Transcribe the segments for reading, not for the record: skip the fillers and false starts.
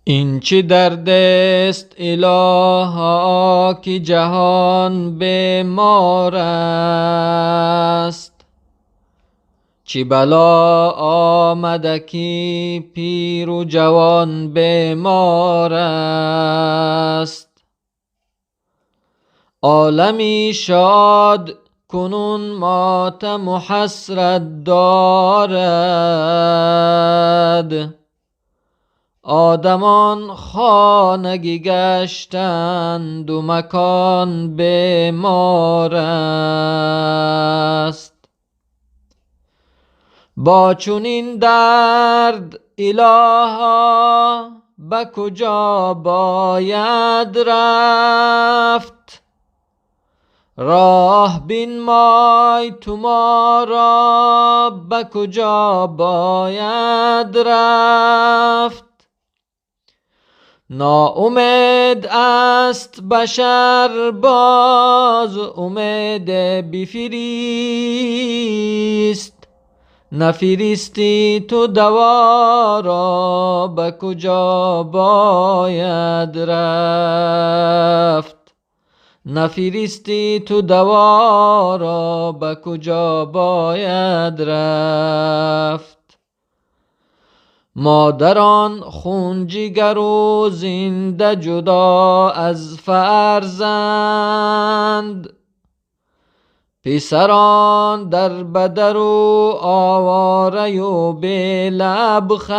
این چه درد است الها که جهان بیمار است، چه بلا آمده که پیر و جوان بیمار است. عالمی شاد کنون ماتم و حسرت دارد، آدمان خانگی گشتند و مکان بیمار است. با چنین درد الها به کجا باید رفت؟ راه بنمای تو ما را به کجا باید رفت؟ ناامید است بشر باز امید بفریست، نفرستی تو دوا را به کجا باید رفت؟ نفرستی تو دوا را به کجا باید رفت؟ مادران خون جگر و زنده جدا از فرزند، پسران در بدر و آواره و بی لبخند.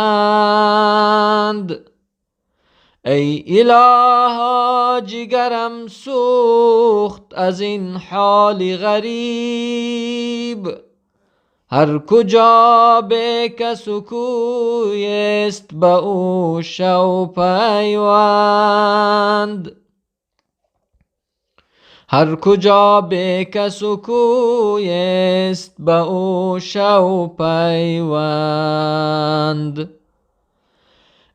ای الها جگرم سوخت از این حال غریب، هر کجا به کس و کوی است به او شو پیوند. هر کجا به کس و کوی است به او شو پیوند.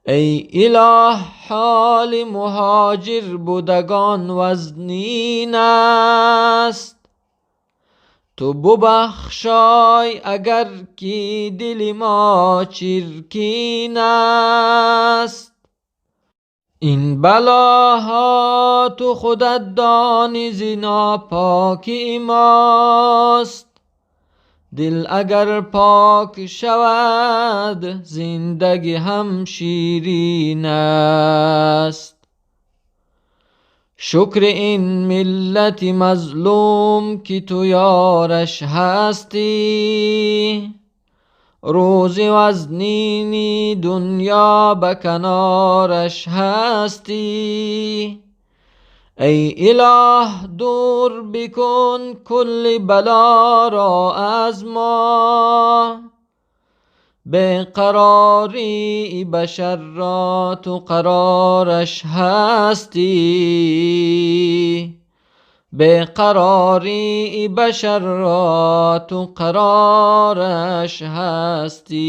ای اله حال مهاجر بودگان وزنین است، تو ببخشای اگر که دل ما چرکین است. این بلاها تو خودت دانی ز ناپاکی ماست، دل اگر پاک شود زندگی هم شیرین است. شکر این ملت مظلوم که تو یارش هستی، روز وزنین دنیا به کنارش هستی. ای اله دور بکن کل بلا را از ما، بیقراری بشر را تو قرارش هستی. بیقراری بشر را تو قرارش هستی.